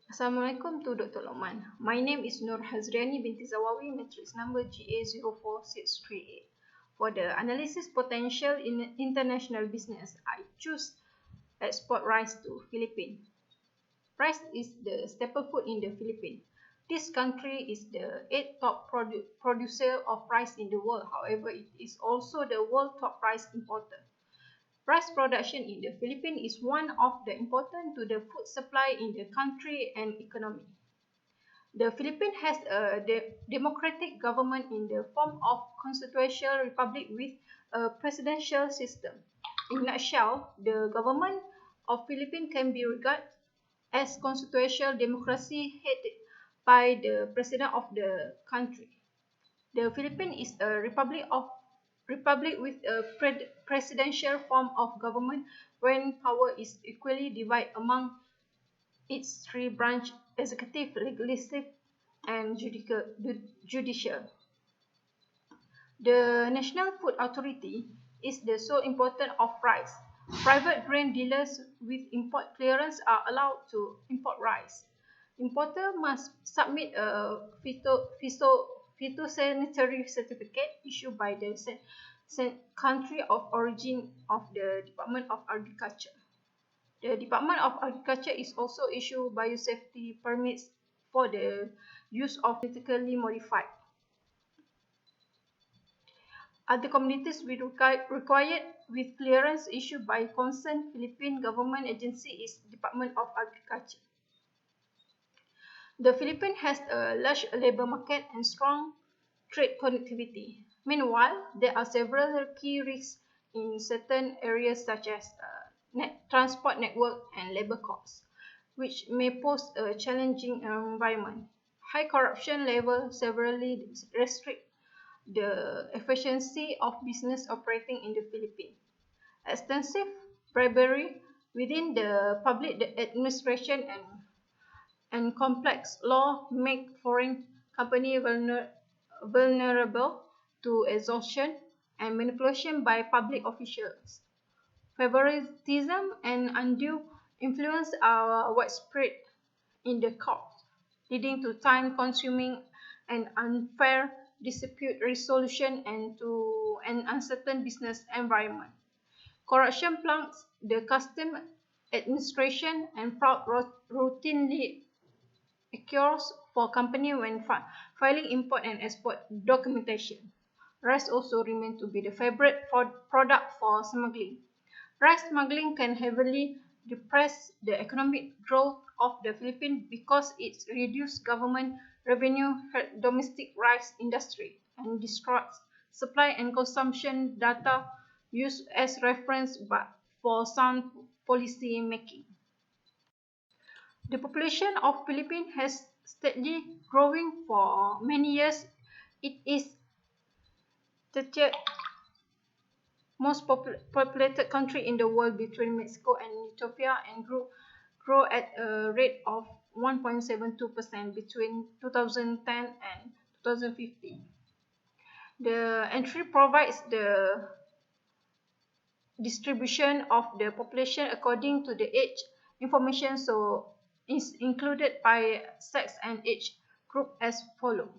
Assalamualaikum to Dr. Lokman. My name is Nur Hazriani binti Zawawi, matrix number GA04638. For the analysis potential in international business, I choose export rice to Philippines. Rice is the staple food in the Philippines. This country is the 8th top producer of rice in the world. However, it is also the world top rice importer. Rice production in the Philippines is one of the important to the food supply in the country and economy. The Philippines has a democratic government in the form of constitutional republic with a presidential system. In a nutshell, the government of Philippines can be regarded as constitutional democracy headed by the president of the country. The Philippines is a republic with a presidential form of government when power is equally divided among its three branches: executive, legislative, and judicial. The National Food Authority is the sole importer of rice. Private grain dealers with import clearance are allowed to import rice. Importer must submit a phytosanitary certificate issued by the country of origin of the Department of Agriculture. The Department of Agriculture is also issued biosafety permits for the use of genetically modified. Other communities required with clearance issued by concerned Philippine government agency is Department of Agriculture. The Philippines has a large labor market and strong trade connectivity. Meanwhile, there are several key risks in certain areas such as transport network and labor costs, which may pose a challenging environment. High corruption levels severely restrict the efficiency of business operating in the Philippines. Extensive bribery within the public administration and complex law make foreign companies vulnerable to extortion and manipulation by public officials. Favoritism and undue influence are widespread in the courts, leading to time-consuming and unfair dispute resolution and to an uncertain business environment. Corruption plugs the customs administration and fraud routinely occurs for companies when filing import and export documentation. Rice also remains to be the favorite product for smuggling. Rice smuggling can heavily depress the economic growth of the Philippines because it reduces government revenue, hurt domestic rice industry, and destroys supply and consumption data used as reference for sound policy making. The population of Philippines has steadily growing for many years. It is the third most populated country in the world between Mexico and Ethiopia and grow at a rate of 1.72% between 2010 and 2015. The entry provides the distribution of the population according to the age information, so is included by sex and age group as follows.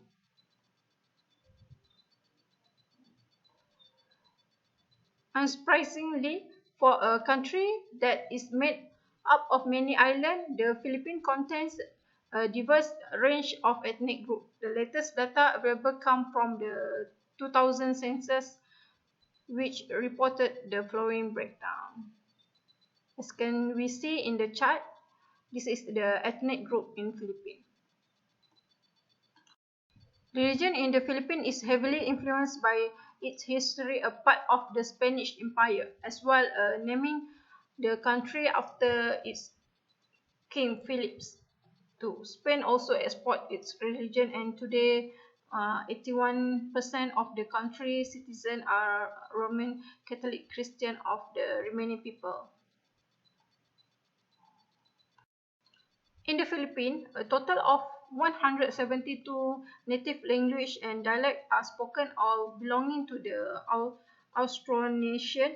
Unsurprisingly, for a country that is made up of many islands, the Philippines contains a diverse range of ethnic groups. The latest data available come from the 2000 census, which reported the following breakdown. As can we see in the chart, this is the ethnic group in Philippines. Religion in the Philippines is heavily influenced by its history, a part of the Spanish Empire, as well as naming the country after its King Philip II. Spain also exports its religion, and today 81% of the country's citizens are Roman Catholic Christian of the remaining people. In the Philippines, a total of 172 native languages and dialects are spoken or belonging to the Austronesian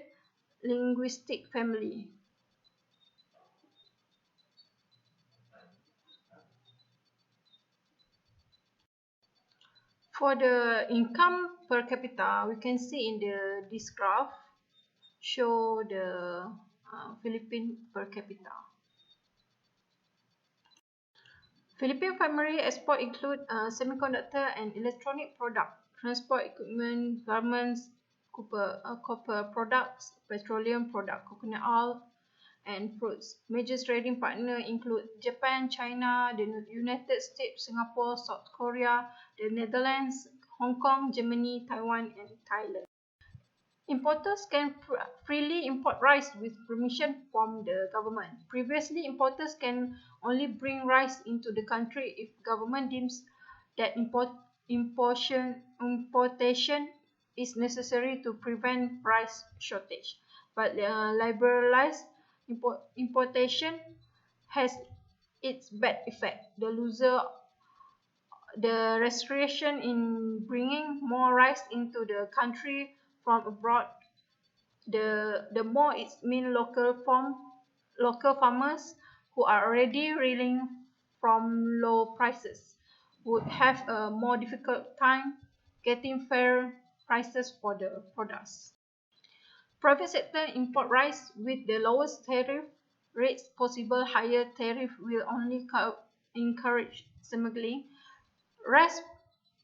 linguistic family. For the income per capita, we can see in this graph show the Philippine per capita. Philippine primary export include semiconductor and electronic product, transport equipment, garments, copper products, petroleum product, coconut oil, and fruits. Major trading partners include Japan, China, the United States, Singapore, South Korea, the Netherlands, Hong Kong, Germany, Taiwan, and Thailand. Importers can freely import rice with permission from the government. Previously, importers can only bring rice into the country if government deems that importation is necessary to prevent rice shortage. But liberalized importation has its bad effect. The restriction in bringing more rice into the country from abroad, the more it means local farmers who are already reeling from low prices would have a more difficult time getting fair prices for the products. Private sector import rice with the lowest tariff rates possible. Higher tariff will only encourage smuggling. Rice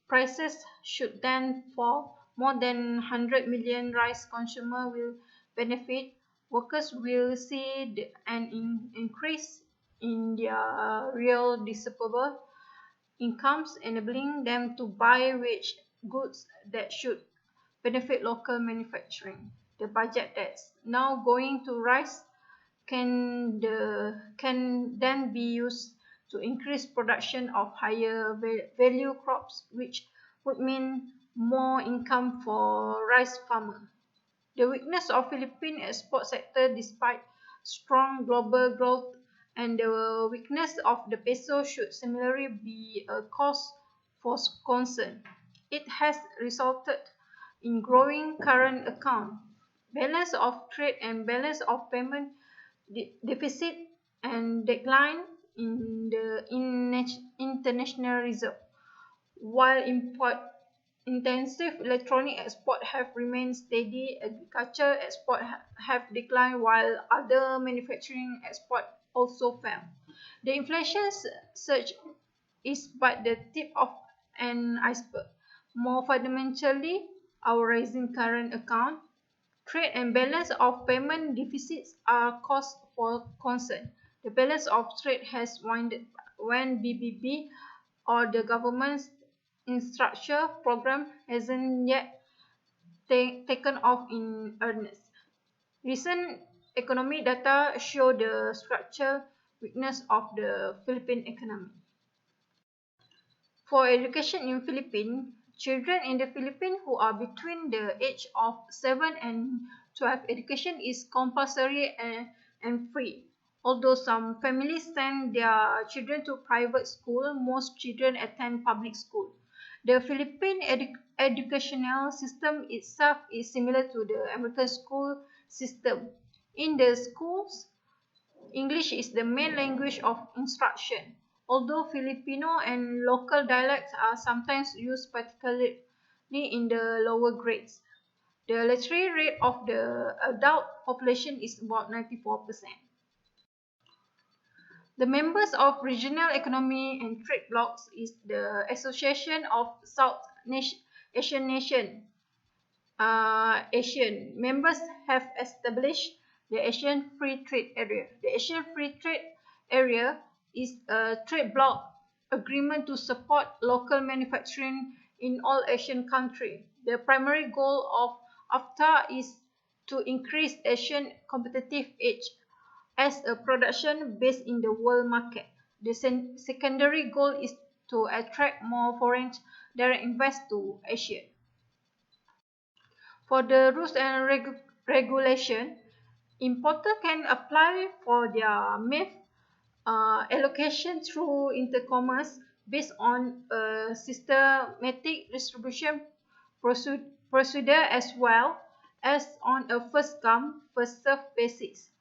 prices should then fall. More than 100 million rice consumers will benefit. Workers will see an increase in their real disposable incomes, enabling them to buy wage goods that should benefit local manufacturing. The budget that's now going to rice can then be used to increase production of higher value crops, which would mean more income for rice farmers. The weakness of Philippine export sector despite strong global growth and the weakness of the peso should similarly be a cause for concern. It has resulted in growing current account, balance of trade and balance of payment deficit, and decline in the international reserve. While import-intensive electronic export have remained steady, agriculture export have declined while other manufacturing export also fell. The inflation surge is but the tip of an iceberg. More fundamentally, our rising current account, trade and balance of payment deficits are cause for concern. The balance of trade has waned when BBB or the government's infrastructure program hasn't yet taken off in earnest. Recent economic data show the structural weakness of the Philippine economy. For education in Philippines, children in the Philippines who are between the age of 7 and 12, education is compulsory and free. Although some families send their children to private school, most children attend public school. The Philippine educational system itself is similar to the American school system. In the schools, English is the main language of instruction, although Filipino and local dialects are sometimes used, particularly in the lower grades. The literacy rate of the adult population is about 94%. The members of Regional Economic and Trade Blocs is the Association of South Asian Nations. Asian members have established the Asian Free Trade Area. The Asian Free Trade Area is a trade bloc agreement to support local manufacturing in all Asian countries. The primary goal of AFTA is to increase Asian competitive edge as a production based in the world market. The secondary goal is to attract more foreign direct investment to Asia. For the rules and regulation, importer can apply for their MIF allocation through intercommerce based on a systematic distribution procedure as well as on a first come, first served basis.